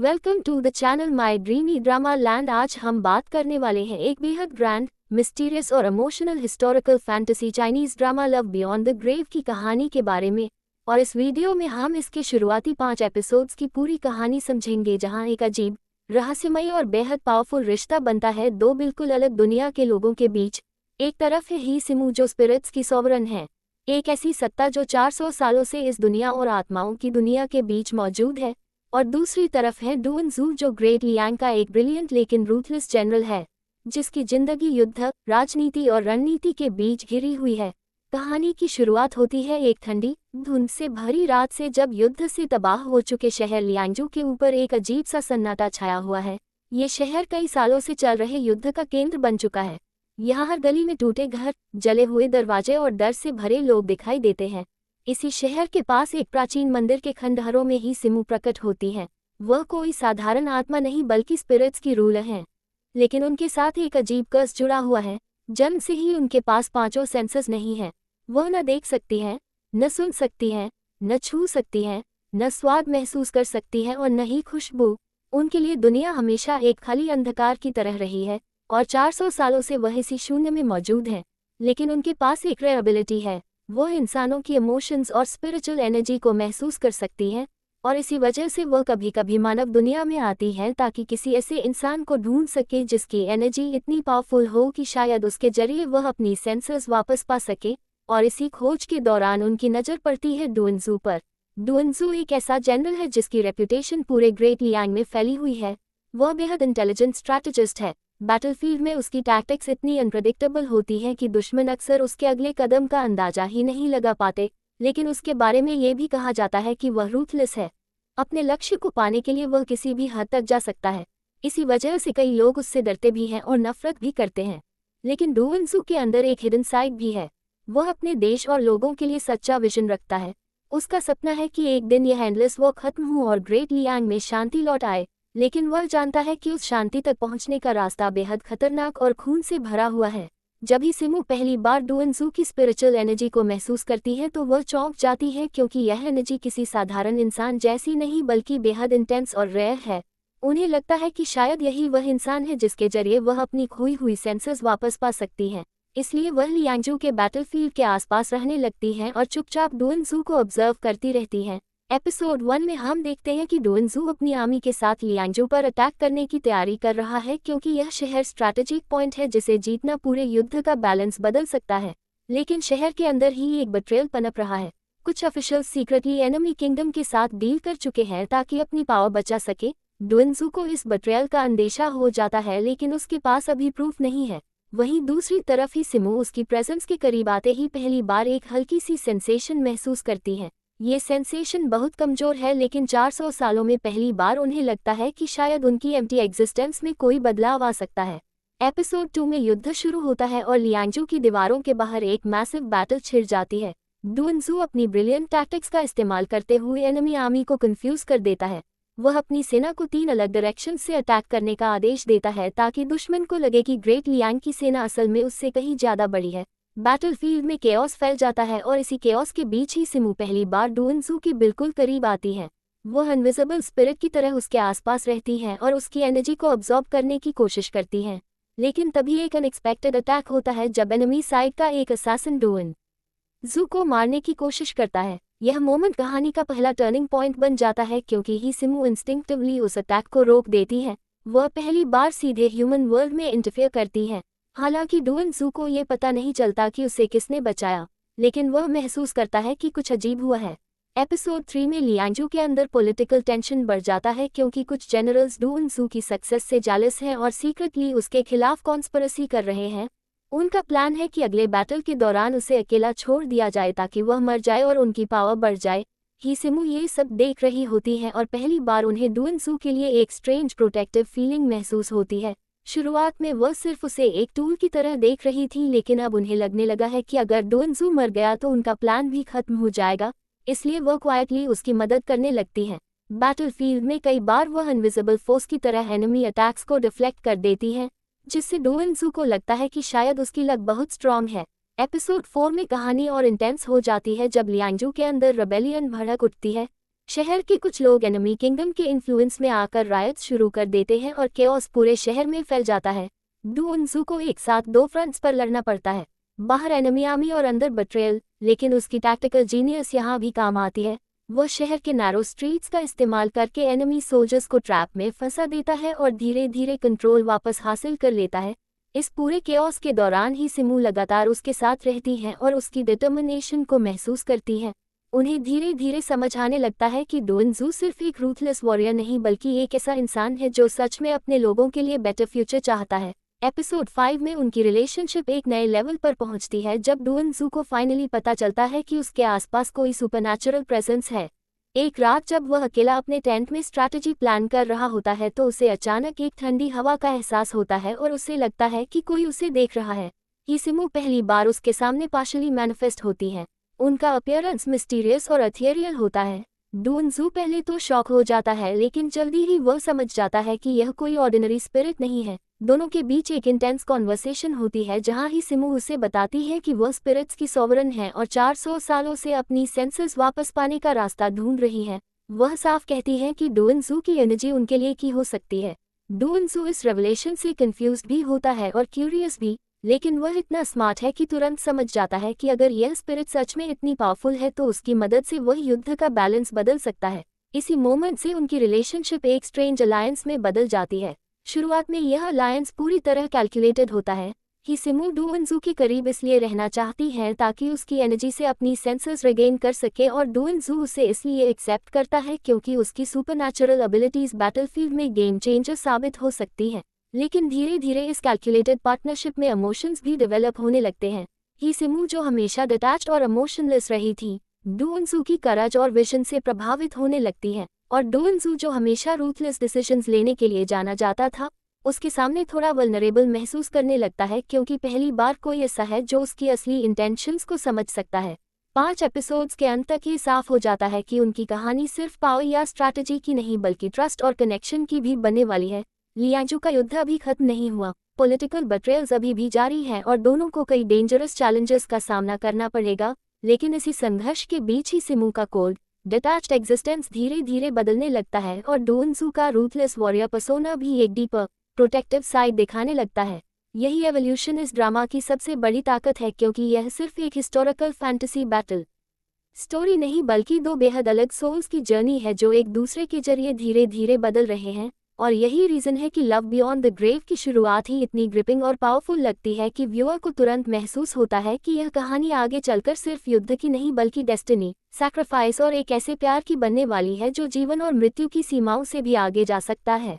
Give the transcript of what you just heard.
Welcome to the channel my dreamy drama land. आज हम बात करने वाले हैं एक बेहद ग्रैंड, मिस्टीरियस और emotional historical fantasy Chinese drama love beyond the grave की कहानी के बारे में। और इस वीडियो में हम इसके शुरुआती 5 एपिसोड्स की पूरी कहानी समझेंगे, जहां एक अजीब, रहस्यमयी और बेहद पावरफुल रिश्ता बनता है दो बिल्कुल अलग दुनिया के लोगों के बीच। एक तरफ है ही सिमू, जो स्पिरिट्स की सॉवरन है, एक ऐसी सत्ता जो 400 सालों से इस दुनिया और आत्माओं की दुनिया के बीच मौजूद है। और दूसरी तरफ है डुएनजू, जो ग्रेट लियांग का एक ब्रिलियंट लेकिन रूथलेस जनरल है, जिसकी जिंदगी युद्ध, राजनीति और रणनीति के बीच घिरी हुई है। कहानी की शुरुआत होती है एक ठंडी, धुंध से भरी रात से, जब युद्ध से तबाह हो चुके शहर लियांगजू के ऊपर एक अजीब सा सन्नाटा छाया हुआ है। ये शहर कई सालों से चल रहे युद्ध का केंद्र बन चुका है। यहाँ हर गली में टूटे घर, जले हुए दरवाजे और डर से भरे लोग दिखाई देते हैं। इसी शहर के पास एक प्राचीन मंदिर के खंडहरों में ही सिमू प्रकट होती है। वह कोई साधारण आत्मा नहीं बल्कि स्पिरिट्स की रूलर हैं, लेकिन उनके साथ एक अजीब कर्स जुड़ा हुआ है। जन्म से ही उनके पास 5 सेंसेस नहीं है। वह न देख सकती हैं, न सुन सकती हैं, न छू सकती हैं, न स्वाद महसूस कर सकती है और न ही खुशबू। उनके लिए दुनिया हमेशा एक खाली अंधकार की तरह रही है और 400 सालों से वह इसी शून्य में मौजूद है। लेकिन उनके पास एक रेयर एबिलिटी है, वह इंसानों की इमोशंस और स्पिरिचुअल एनर्जी को महसूस कर सकती है। और इसी वजह से वह कभी कभी मानव दुनिया में आती है ताकि किसी ऐसे इंसान को ढूंढ सके जिसकी एनर्जी इतनी पावरफुल हो कि शायद उसके जरिए वह अपनी सेंसर्स वापस पा सके। और इसी खोज के दौरान उनकी नज़र पड़ती है डुएनजू पर। डुएनजू एक ऐसा जनरल है जिसकी रेपुटेशन पूरे ग्रेट लियांग में फैली हुई है। वह बेहद इंटेलिजेंट स्ट्रैटेजिस्ट है। बैटलफील्ड में उसकी टैक्टिक्स इतनी अनप्रेडिक्टेबल होती हैं कि दुश्मन अक्सर उसके अगले कदम का अंदाजा ही नहीं लगा पाते। लेकिन उसके बारे में ये भी कहा जाता है कि वह रूथलेस है। अपने लक्ष्य को पाने के लिए वह किसी भी हद तक जा सकता है। इसी वजह से कई लोग उससे डरते भी हैं और नफरत भी करते हैं। लेकिन डुएनजू के अंदर एक हिडन साइड भी है। वह अपने देश और लोगों के लिए सच्चा विजन रखता है। उसका सपना है कि एक दिन यह एंडलेस वॉर खत्म हो और ग्रेट लियांग में शांति लौट आए। लेकिन वह जानता है कि उस शांति तक पहुंचने का रास्ता बेहद खतरनाक और खून से भरा हुआ है। जब ही सिमू पहली बार डुएनजू की स्पिरिचुअल एनर्जी को महसूस करती है तो वह चौंक जाती है, क्योंकि यह एनर्जी किसी साधारण इंसान जैसी नहीं बल्कि बेहद इंटेंस और रेयर है। उन्हें लगता है कि शायद यही वह इंसान है जिसके जरिए वह अपनी खोई हुई सेंसेस वापस पा सकती है। इसलिए वह लियांगजू के बैटलफील्ड के आसपास रहने लगती हैं और चुपचाप डुएनजू को ऑब्जर्व करती रहती हैं। एपिसोड 1 में हम देखते हैं कि डुएनजू अपनी आर्मी के साथ लियांगजू पर अटैक करने की तैयारी कर रहा है, क्योंकि यह शहर स्ट्रैटेजिक पॉइंट है जिसे जीतना पूरे युद्ध का बैलेंस बदल सकता है। लेकिन शहर के अंदर ही एक बेट्रेयल पनप रहा है। कुछ ऑफिशियल्स सीक्रेटली एनिमी किंगडम के साथ डील कर चुके हैं ताकि अपनी पावर बचा सके। डुएनजू को इस बेट्रेयल का अंदेशा हो जाता है, लेकिन उसके पास अभी प्रूफ नहीं है। वहीं दूसरी तरफ ही सिमू उसकी प्रेजेंस के करीब आते ही पहली बार एक हल्की सी सेंसेशन महसूस करती है। ये सेंसेशन बहुत कमजोर है, लेकिन 400 सालों में पहली बार उन्हें लगता है कि शायद उनकी एम्प्टी एग्जिस्टेंस में कोई बदलाव आ सकता है। एपिसोड 2 में युद्ध शुरू होता है और लियांगजू की दीवारों के बाहर एक मैसिव बैटल छिड़ जाती है। डुएनजू अपनी ब्रिलियंट टैक्टिक्स का इस्तेमाल करते हुए एनिमी आर्मी को कंफ्यूज कर देता है। वह अपनी सेना को 3 अलग डायरेक्शन से अटैक करने का आदेश देता है ताकि दुश्मन को लगे कि ग्रेट लियांग की सेना असल में उससे कहीं ज्यादा बड़ी है। बैटलफील्ड में केओस फैल जाता है और इसी केओस के बीच ही सिमू पहली बार डुएनजू के बिल्कुल करीब आती है। वह इनविजिबल स्पिरिट की तरह उसके आसपास रहती है और उसकी एनर्जी को अब्सॉर्ब करने की कोशिश करती है। लेकिन तभी एक अनएक्सपेक्टेड अटैक होता है जब एनिमी साइड का एक असैसिन डुएनजू को मारने की कोशिश करता है। यह मोमेंट कहानी का पहला टर्निंग पॉइंट बन जाता है, क्योंकि ही सिमू इंस्टिंक्टिवली उस अटैक को रोक देती है। वह पहली बार सीधे ह्यूमन वर्ल्ड में इंटरफेयर करती है। हालांकि डुएनजू को ये पता नहीं चलता कि उसे किसने बचाया, लेकिन वह महसूस करता है कि कुछ अजीब हुआ है। एपिसोड 3 में लियांगजू के अंदर पॉलिटिकल टेंशन बढ़ जाता है, क्योंकि कुछ जनरल्स डुएनजू की सक्सेस से जालिस हैं और सीक्रेटली उसके खिलाफ कॉन्स्पिरेसी कर रहे हैं। उनका प्लान है कि अगले बैटल के दौरान उसे अकेला छोड़ दिया जाए ताकि वह मर जाए और उनकी पावर बढ़ जाए। ही सिमू ये सब देख रही होती है और पहली बार उन्हें डुएनजू के लिए एक स्ट्रेंज प्रोटेक्टिव फीलिंग महसूस होती है। शुरुआत में वह सिर्फ उसे एक टूल की तरह देख रही थी, लेकिन अब उन्हें लगने लगा है कि अगर डुएनजू मर गया तो उनका प्लान भी खत्म हो जाएगा। इसलिए वह क्वाइटली उसकी मदद करने लगती है। बैटलफील्ड में कई बार वह इनविजिबल फोर्स की तरह एनिमी अटैक्स को डिफ्लेक्ट कर देती है, जिससे डुएनजू को लगता है कि शायद उसकी लक बहुत स्ट्रांग है। एपिसोड 4 में कहानी और इंटेंस हो जाती है जब लियांगजू के अंदर रेबेलियन भड़क उठती है। शहर के कुछ लोग एनिमी किंगडम के इन्फ्लुएंस में आकर रायट्स शुरू कर देते हैं और केओस पूरे शहर में फैल जाता है। डुअनजू को एक साथ दो फ्रंट्स पर लड़ना पड़ता है, बाहर एनिमी आर्मी और अंदर बट्रेयल, लेकिन उसकी टैक्टिकल जीनियस यहाँ भी काम आती है। वह शहर के नैरो स्ट्रीट्स का इस्तेमाल करके एनिमी सोल्जर्स को ट्रैप में फंसा देता है और धीरे धीरे कंट्रोल वापस हासिल कर लेता है। इस पूरे केओस के दौरान ही सिमू लगातार उसके साथ रहती है और उसकी डिटर्मिनेशन को महसूस करती है। उन्हें धीरे धीरे समझ आने लगता है कि डुअनजू सिर्फ एक रूथलेस वॉरियर नहीं बल्कि एक ऐसा इंसान है जो सच में अपने लोगों के लिए बेटर फ्यूचर चाहता है। एपिसोड 5 में उनकी रिलेशनशिप एक नए लेवल पर पहुंचती है जब डुअनजू को फाइनली पता चलता है कि उसके आसपास कोई सुपरनैचुरल प्रेजेंस है। एक रात जब वह अकेला अपने टेंट में स्ट्रैटेजी प्लान कर रहा होता है तो उसे अचानक एक ठंडी हवा का एहसास होता है और उसे लगता है कि कोई उसे देख रहा है। सिमू पहली बार उसके सामने पार्शली मैनिफेस्ट होती है। उनका अपीयरेंस मिस्टीरियस और एथेरियल होता है। डुअनजू पहले तो शॉक हो जाता है लेकिन जल्दी ही वह समझ जाता है कि यह कोई ऑर्डिनरी स्पिरिट नहीं है। दोनों के बीच एक इंटेंस कॉन्वर्सेशन होती है जहां ही सिमू उसे बताती है कि वह स्पिरिट्स की सॉवरन है और 400 सालों से अपनी सेंसेस वापस पाने का रास्ता ढूंढ रही है। वह साफ कहती है कि डुअनजू की एनर्जी उनके लिए की हो सकती है। डुअनजू इस रेवलेशन से कंफ्यूज्ड भी होता है और क्यूरियस भी, लेकिन वह इतना स्मार्ट है कि तुरंत समझ जाता है कि अगर यह स्पिरिट सच में इतनी पावरफुल है तो उसकी मदद से वह युद्ध का बैलेंस बदल सकता है। इसी मोमेंट से उनकी रिलेशनशिप एक स्ट्रेंज अलायंस में बदल जाती है। शुरुआत में यह अलायंस पूरी तरह कैलकुलेटेड होता है। सिमू डुअनजू के करीब इसलिए रहना चाहती है ताकि उसकी एनर्जी से अपनी सेंसेस रिगेन कर सके और डुअनजू उसे इसलिए एक्सेप्ट करता है क्योंकि उसकी सुपरनैचुरल एबिलिटीज बैटलफील्ड में गेम चेंजर साबित हो सकती है। लेकिन धीरे धीरे इस कैलकुलेटेड पार्टनरशिप में इमोशंस भी डेवलप होने लगते हैं। सिमू जो हमेशा डिटैच्ड और इमोशनलेस रही थी, डुअनजू की करज और विजन से प्रभावित होने लगती है, और डुअनजू जो हमेशा रूथलेस डिसीजंस लेने के लिए जाना जाता था, उसके सामने थोड़ा वल्नरेबल महसूस करने लगता है क्योंकि पहली बार कोई ऐसा है जो उसकी असली इंटेंशंस को समझ सकता है। 5 एपिसोड्स के अंत तक ये साफ हो जाता है कि उनकी कहानी सिर्फ पावर या स्ट्रैटेजी की नहीं बल्कि ट्रस्ट और कनेक्शन की भी बनने वाली है। लियांजू का युद्ध अभी खत्म नहीं हुआ, पॉलिटिकल बट्रेयल्स अभी भी जारी है और दोनों को कई डेंजरस चैलेंजेस का सामना करना पड़ेगा। लेकिन इसी संघर्ष के बीच ही सिमू का कोल्ड डिटैच्ड एग्जिस्टेंस धीरे धीरे बदलने लगता है और डुअनजू का रूथलेस वॉरियर पर्सोना भी एक डीपर प्रोटेक्टिव साइड दिखाने लगता है। यही एवोल्यूशन इस ड्रामा की सबसे बड़ी ताकत है क्योंकि यह सिर्फ एक हिस्टोरिकल फैंटेसी बैटल स्टोरी नहीं बल्कि दो बेहद अलग सोल्स की जर्नी है जो एक दूसरे के जरिए धीरे धीरे बदल रहे हैं। और यही रीज़न है कि लव बियॉन्ड द ग्रेव की शुरुआत ही इतनी ग्रिपिंग और पावरफुल लगती है कि व्यूअर को तुरंत महसूस होता है कि यह कहानी आगे चलकर सिर्फ युद्ध की नहीं बल्कि डेस्टिनी, सैक्रिफाइस और एक ऐसे प्यार की बनने वाली है जो जीवन और मृत्यु की सीमाओं से भी आगे जा सकता है।